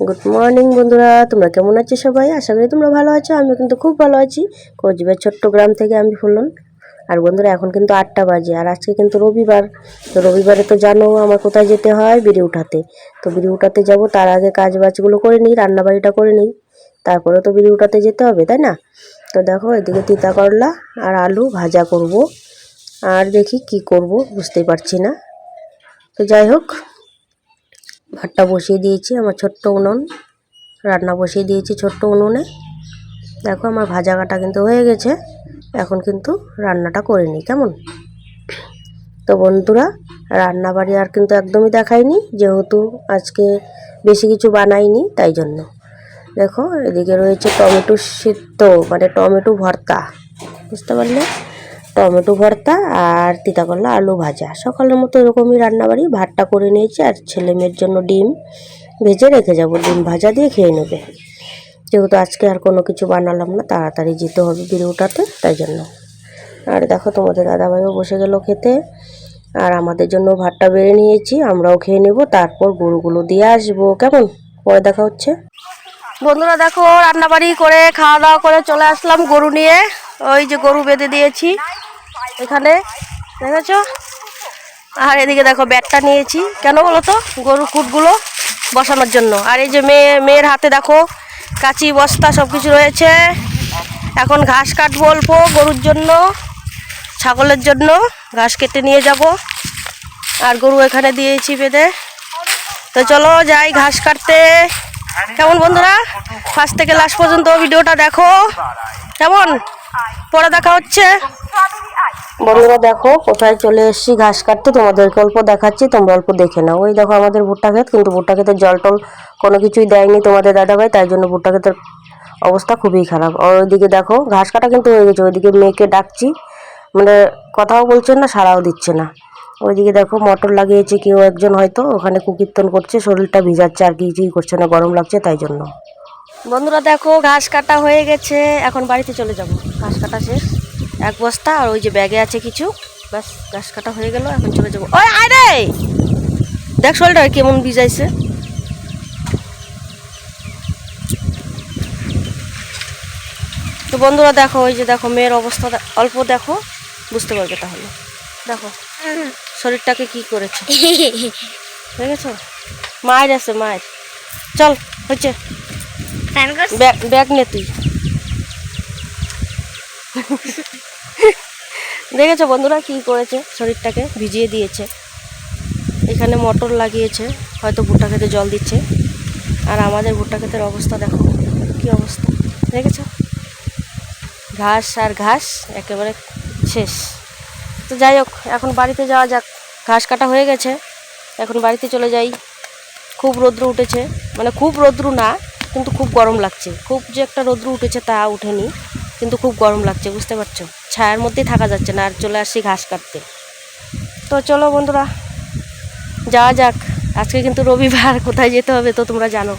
Good morning বন্ধুরা, তোমরা কেমন আছো সবাই? আশা করি তোমরা ভালো আছো। আমি কিন্তু খুব ভালো আছি। কোচবিহার ছোট্ট গ্রাম থেকে আমি ফুলন। আর বন্ধুরা এখন কিন্তু 8টা বাজে, আর আজকে কিন্তু রবিবার। তো রবিবারে তো জানো আমার কোথায় যেতে হয়, বিড়ি উঠাতে। তো বিড়ি উঠাতে যাব, তার আগে কাজ বাজগুলো করে নিই, রান্নাবাড়িটা করে নিই, তারপরে তো বিড়ি উঠাতে যেতে হবে, তাই না? তো দেখো এদিকে তিতা করলা আর আলু ভাজা করব, আর দেখি কি করব বুঝতেই পারছি না। তো যাই হোক, ভাতটা বসিয়ে দিয়েছি আমার ছোট্ট উনুন, রান্না বসিয়ে দিয়েছি ছোট্ট উনুনে। দেখো আমার ভাজা কাটা কিন্তু হয়ে গেছে, এখন কিন্তু রান্নাটা করে নিই কেমন। তো বন্ধুরা, রান্না বাড়ি আর কিন্তু একদমই দেখাইনি, যেহেতু আজকে বেশি কিছু বানাইনি তাই জন্য। দেখো এদিকে রয়েছে টমেটো সিদ্ধ, মানে টমেটো ভর্তা, বুঝতে পারলে? টমেটো ভর্তা আর তিতা করলা আলু ভাজা। সকালের মতো এরকমই রান্নাবাড়ি। ভাতটা করে নিয়েছি, আর ছেলে মেয়ের জন্য ডিম ভেজে রেখে যাব, ডিম ভাজা দিয়ে খেয়ে নেবে। যেহেতু আজকে আর কোনো কিছু বানালাম না, তাড়াতাড়ি যেতে হবে বিড়ি উঠাতে, তাই জন্য। আর দেখো তোমাদের দাদাভাইও বসে গেল খেতে, আর আমাদের জন্য ভাতটা বেড়ে নিয়েছি, আমরাও খেয়ে নেব, তারপর গরুগুলো দিয়ে আসবো কেমন। পরে দেখা হচ্ছে। বন্ধুরা দেখো রান্নাবাড়ি করে খাওয়া দাওয়া করে চলে আসলাম গরু নিয়ে। ওই যে গরু বেঁধে দিয়েছি এখানে, দেখেছো? আর এদিকে দেখো ব্যাগটা নিয়েছি, কেন বলো তো? গরুর খুঁটগুলো বসানোর জন্য। আর এই যে মেয়ের হাতে দেখো কাঁচি বস্তা সব কিছু রয়েছে। এখন ঘাস কাটবো অল্প গরুর জন্য, ছাগলের জন্য ঘাস কেটে নিয়ে যাব। আর গরু এখানে দিয়েছি বেঁধে। তো চলো যাই ঘাস কাটতে, কেমন বন্ধুরা? ফার্স্ট থেকে লাস্ট পর্যন্ত ভিডিওটা দেখো কেমন। পরে দেখা হচ্ছে। বন্ধুরা দেখো কোথায় চলে এসেছি ঘাস কাটতে, তোমাদেরকে অল্প দেখাচ্ছি, তোমরা অল্প দেখে নাও। ওই দেখো আমাদের ভুট্টা ক্ষেত, কিন্তু ভুট্টা ক্ষেতের জল টল কোনো কিছুই দেয়নি তোমাদের দাদাভাই, তাই জন্য ভুট্টা ক্ষেতের অবস্থা খুবই খারাপ। আর ওইদিকে দেখো ঘাস কাটা কিন্তু হয়ে গেছে, ওইদিকে মেয়েকে ডাকছি, মানে কথাও বলছে না, সাড়াও দিচ্ছে না। ওইদিকে দেখো মোটর লাগিয়েছে কেউ একজন, হয়তো ওখানে কুকীর্তন করছে, শরীরটা ভিজাচ্ছে, আর কিছুই করছে না, গরম লাগছে তাই জন্য। বন্ধুরা দেখো ঘাস কাটা হয়ে গেছে, এখন বাড়িতে চলে যাব। ঘাস কাটা শেষ, এক বস্তা, আর ওই যে ব্যাগে আছে কিছু, ব্যাস ঘাস কাটা হয়ে গেল, এখন চলে যাবো। ওই আয় রে, দেখ শরীরটা কেমন ভিজাইছে। তো বন্ধুরা দেখো, ওই যে দেখো মেয়ের অবস্থা অল্প দেখো, বুঝতে পারবে তাহলে। দেখো শরীরটাকে কি করেছে, দেখেছো? মায়ের আছে মায়ের। চল হচ্ছে, ব্যাগ নে তুই। দেখেছো বন্ধুরা কি করেছে, শরীরটাকে ভিজিয়ে দিয়েছে। এখানে মোটর লাগিয়েছে, হয়তো ভুট্টা খেতে জল দিচ্ছে। আর আমাদের ভুট্টা ক্ষেতের অবস্থা দেখো কি অবস্থা, দেখেছো? ঘাস আর ঘাস একেবারে শেষ। তো যাই হোক, এখন বাড়িতে যাওয়া যাক। ঘাস কাটা হয়ে গেছে, এখন বাড়িতে চলে যাই। খুব রৌদ্র উঠেছে, মানে খুব রৌদ্র না, কিন্তু খুব গরম লাগছে। খুব যে একটা রৌদ্র উঠেছে তা উঠেনি, কিন্তু খুব গরম লাগছে, বুঝতে পারছো? ছায়ার মধ্যেই থাকা যাচ্ছে না। আর চলে আসছি ঘাস কাটতে। তো চলো বন্ধুরা যাওয়া যাক। আজকে কিন্তু রবিবার, কোথায় যেতে হবে তো তোমরা জানো,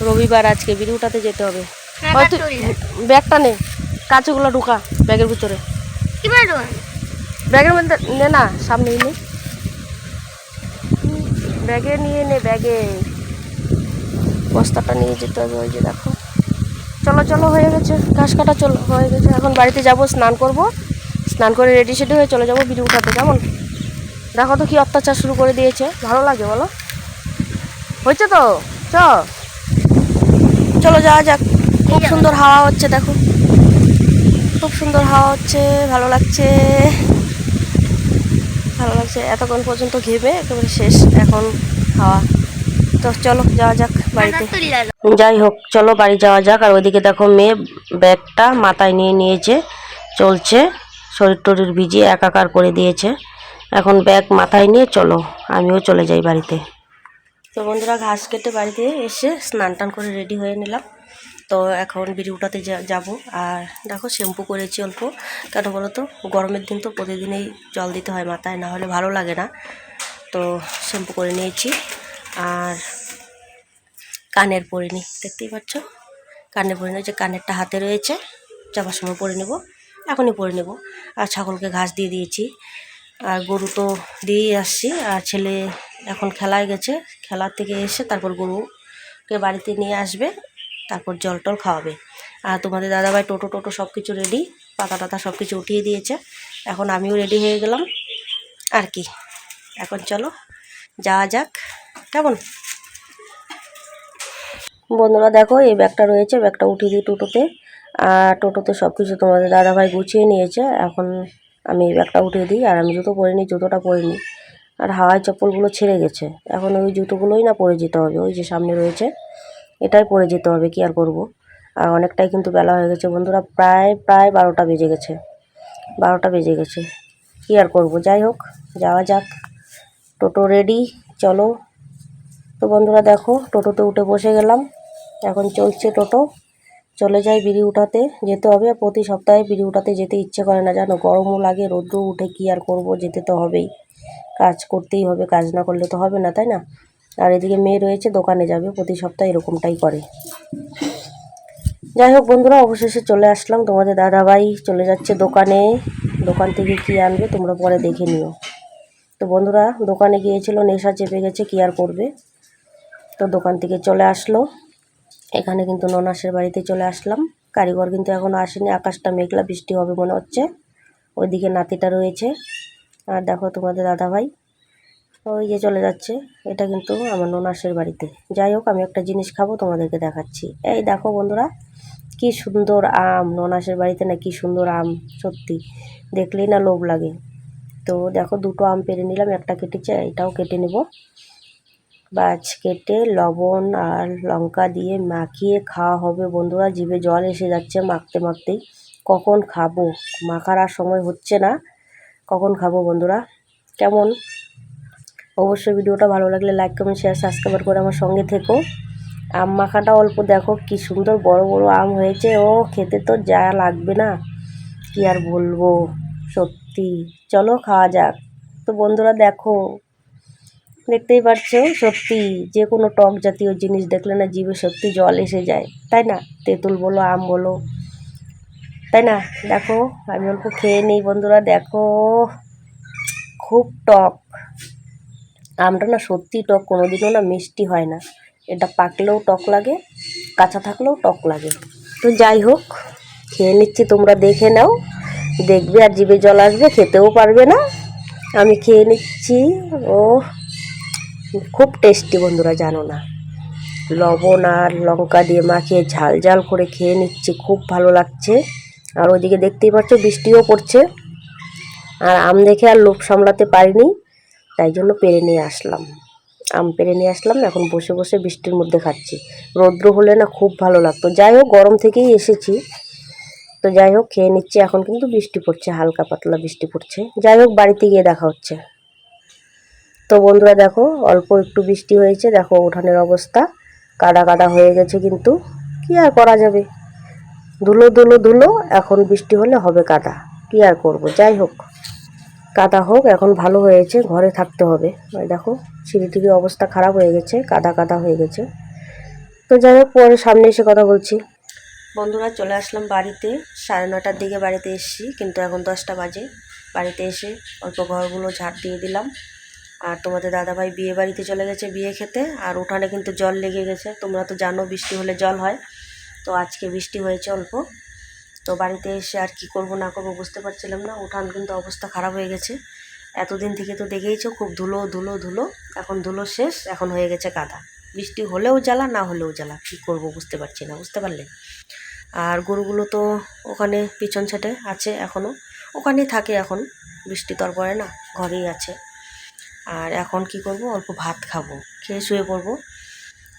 রবিবার আজকে বিড়ি উঠাতে যেতে হবে। হয়তো ব্যাগটা নে, কাঁচগুলো ঢুকা ব্যাগের ভিতরে। ব্যাগের মধ্যে নে না, সামনেই নে, ব্যাগে নিয়ে নে, ব্যাগে বস্তাটা নিয়ে যেতে হবে। ওই যে দেখো, চলো চলো হয়ে গেছে ঘাস কাটা, চলো হয়ে গেছে। এখন বাড়িতে যাব, স্নান করব, স্নান করে রেডি সেডি হয়ে চলে যাবো বিড়ি উঠাতে কেমন। দেখো তো কি অত্যাচার শুরু করে দিয়েছে, ভালো লাগে বলো? হয়েছে তো, চলো যাওয়া যাক। খুব সুন্দর হাওয়া হচ্ছে দেখো, খুব সুন্দর হাওয়া হচ্ছে, ভালো লাগছে, ভালো লাগছে। এতক্ষণ পর্যন্ত ঘেমে একেবারে শেষ, এখন হাওয়া। তো চলো যাওয়া যাক বাড়িতে। যাই হোক চলো বাড়ি যাওয়া যাক। আর ওইদিকে দেখো মেয়ে ব্যাগটা মাথায় নিয়ে নিয়েছে, চলছে, শরীর টরীর ভিজিয়ে একাকার করে দিয়েছে। এখন ব্যাগ মাথায় নিয়ে চলো আমিও চলে যাই বাড়িতে। তো বন্ধুরা ঘাস কেটে বাড়িতে এসে স্নান টান করে রেডি হয়ে নিলাম। তো এখন বিড়ি উঠাতে যাব। আর দেখো শ্যাম্পু করেছি অল্প, কেন বলো তো? গরমের দিন তো প্রতিদিনই জল দিতে হয় মাথায়, না হলে ভালো লাগে না। তো শ্যাম্পু করে নিয়েছি। আর কানের পরে নি, দেখতেই পাচ্ছ, কানে পরে নিই, যে কানেরটা হাতে রয়েছে, যাবার সময় পরে নেব, এখনই পরে নেব। আর ছাগলকে ঘাস দিয়ে দিয়েছি, আর গরু তো দিয়েই আসছি। আর ছেলে এখন খেলায় গেছে, খেলার থেকে এসে তারপর গরু ওকে বাড়িতে নিয়ে আসবে, তারপর জল টল খাওয়াবে। আর তোমাদের দাদাভাই টোটো সব কিছু রেডি, পাতা টাতা সব কিছু উঠিয়ে দিয়েছে। এখন আমিও রেডি হয়ে গেলাম আর কি। এখন চলো যাওয়া যাক, কেমন? বন্ধুরা দেখো, এই ব্যাগটা রয়েছে, ব্যাগটা উঠিয়ে দিই টোটোতে। আর টোটোতে সব কিছু তোমাদের দাদাভাই গুছিয়ে নিয়েছে। এখন আমি এই ব্যাগটা উঠিয়ে দিই। আর আমি জুতো পরিনি, জুতোটা পরিনি। আর হাওয়াই চপ্পলগুলো ছেড়ে গেছে, এখন ওই জুতোগুলোই না পরে যেতে হবে। ওই যে সামনে রয়েছে, এটাই পরে যেতে হবে, কি আর করব। আর অনেকটাই কিন্তু বেলা হয়ে গেছে বন্ধুরা, প্রায় 12টা বেজে গেছে, 12টা বেজে গেছে। কি আর করব, যাই হোক যাওয়া যাক। টোটো রেডি, চলো। তো বন্ধুরা দেখো, টোটোতে উঠে বসে গেলাম। এখন চলছে টোটো, চলে যাই বিড়ি উঠাতে। যেতে হবে, প্রতি সপ্তাহে বিড়ি উঠাতে যেতে ইচ্ছে করে না জানো, গরমও লাগে, রৌদ্র উঠে, কি আর করব, যেতে তো হবেই। কাজ করতেই হবে, কাজ না করলে তো হবে না, তাই না? আর এদিকে মেয়ে রয়েছে, দোকানে যাবে, প্রতি সপ্তাহে এরকমটাই করে। যাই হোক বন্ধুরা, অবশেষে চলে আসলাম। তোমাদের দাদাভাই চলে যাচ্ছে দোকানে। দোকান থেকে কি আনবে তোমরা পরে দেখে নিও। তো বন্ধুরা, দোকানে গিয়েছিল, নেশা চেপে গেছে, কি আর করবে। তো দোকান থেকে চলে আসলো। এখানে কিন্তু ননাসের বাড়িতে চলে আসলাম। কারিগর কিন্তু এখনও আসেনি, আকাশটা মেঘলা, বৃষ্টি হবে মনে হচ্ছে। ওইদিকে নাতিটা রয়েছে। আর দেখো তোমাদের দাদাভাই ওই যে চলে যাচ্ছে। এটা কিন্তু আমার ননাসের বাড়িতে। যাই হোক, আমি একটা জিনিস খাবো, তোমাদেরকে দেখাচ্ছি। এই দেখো বন্ধুরা, কি সুন্দর আম, ননাসের বাড়িতে না কি সুন্দর আম, সত্যি দেখলেই না লোভ লাগে। তো দেখো, দুটো আম পেরে নিলাম, একটা কেটেছে, এটাও কেটে নেব। বাছ কেটে লবণ আর লঙ্কা দিয়ে মাখিয়ে খাওয়া হবে বন্ধুরা। জিভে জল এসে যাচ্ছে মাখতে মাখতেই। কখন খাবো, মাখার আর সময় হচ্ছে না, কখন খাবো বন্ধুরা। কেমন? অবশ্যই ভিডিওটা ভালো লাগলে লাইক কমেন্ট শেয়ার সাবস্ক্রাইব করে আমার সঙ্গে থেকো। আম মাখাটা অল্প দেখো, কি সুন্দর বড় বড় আম হয়েছে। ও খেতে তো যা লাগবে না, কি আর বলবো, সত্যি। চলো খাওয়া যাক। তো বন্ধুরা দেখো, দেখতেই পাচ্ছ, সত্যি যে কোনো টক জাতীয় জিনিস দেখলে না জিভে সত্যি জল এসে যায়, তাই না? তেঁতুল বলো, আম বলো, তাই না? দেখো, আমি অল্প খেয়ে নিই বন্ধুরা। দেখো, খুব টক আমটা, না সত্যি টক, কোনোদিনও না মিষ্টি হয় না। এটা পাকলেও টক লাগে, কাঁচা থাকলেও টক লাগে। তো যাই হোক, খেয়ে নিচ্ছি, তোমরা দেখে নাও, দেখবে আর জিভে জল আসবে, খেতেও পারবে না। আমি খেয়ে নিচ্ছি। ও খুব টেস্টি বন্ধুরা, জানো না, লবণ আর লঙ্কা দিয়ে মাখিয়ে ঝাল ঝাল করে খেয়ে নিচ্ছি, খুব ভালো লাগছে। আর ওইদিকে দেখতেই পাচ্ছ, বৃষ্টিও পড়ছে। আর আম দেখে আর লোভ সামলাতে পারিনি, তাই জন্য পেরে নিয়ে আসলাম, আম পেরে নিয়ে আসলাম। এখন বসে বসে বৃষ্টির মধ্যে খাচ্ছি। রৌদ্র হলে না খুব ভালো লাগতো। যাই হোক, গরম থেকেই এসেছি, তো যাই হোক খেয়ে নিচ্ছি। এখন কিন্তু বৃষ্টি পড়ছে, হালকা পাতলা বৃষ্টি পড়ছে। যাই হোক, বাড়িতে গিয়ে দেখা হচ্ছে। তো বন্ধুরা দেখো, অল্প একটু বৃষ্টি হয়েছে, দেখো উঠানের অবস্থা কাদা কাদা হয়ে গেছে, কিন্তু কি আর করা যাবে, ধুলো ধুলো ধুলো। এখন বৃষ্টি হলে হবে কাদা, কি আর করব। যাই হোক, কাদা হোক, এখন ভালো হয়েছে, ঘরে থাকতে হবে। দেখো, সিঁড়ি টিড়ির অবস্থা খারাপ হয়ে গেছে, কাদা কাদা হয়ে গেছে। তো যাই হোক, পরে সামনে এসে কথা বলছি। বন্ধুরা চলে আসলাম বাড়িতে, 9:30টার দিকে বাড়িতে এসেছি, কিন্তু এখন 10টা বাজে। বাড়িতে এসে অল্প ঘরগুলো ঝাড় দিয়ে দিলাম। আর তোমাদের দাদাভাই বিয়ে বাড়িতে চলে গেছে বিয়ে খেতে। আর উঠানে কিন্তু জল লেগে গেছে, তোমরা তো জানো বৃষ্টি হলে জল হয়। তো আজকে বৃষ্টি হয়েছে অল্প। তো বাড়িতে এসে আর কি করব না করব বুঝতে পারছিলাম না। উঠান কিন্তু অবস্থা খারাপ হয়ে গেছে। এতদিন থেকে তো দেখেইছো, খুব ধুলো ধুলো ধুলো। এখন ধুলো শেষ, এখন হয়ে গেছে কাদা। বৃষ্টি হলেও জ্বালা, না হলেও জ্বালা, কী করব বুঝতে পারছি না, বুঝতে পারলে? আর গরুগুলো তো ওখানে পিছন সাইডে আছে, এখনও ওখানেই থাকে। এখন বৃষ্টি তো আর পড়ে না, ঘরেই আছে। আর এখন কি করব, অল্প ভাত খাবো, খেয়ে শুয়ে পড়বো।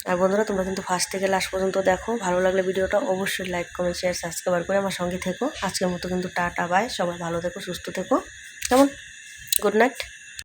আর বন্ধুরা, তোমরা কিন্তু ফার্স্ট থেকে লাস্ট পর্যন্ত দেখো। ভালো লাগলে ভিডিওটা অবশ্যই লাইক কমেন্ট শেয়ার সাবস্ক্রাইব করে আমার সঙ্গে থেকো। আজকের মতো কিন্তু টাটা বাই, সবাই ভালো থেকো, সুস্থ থেকো, কেমন? Good night.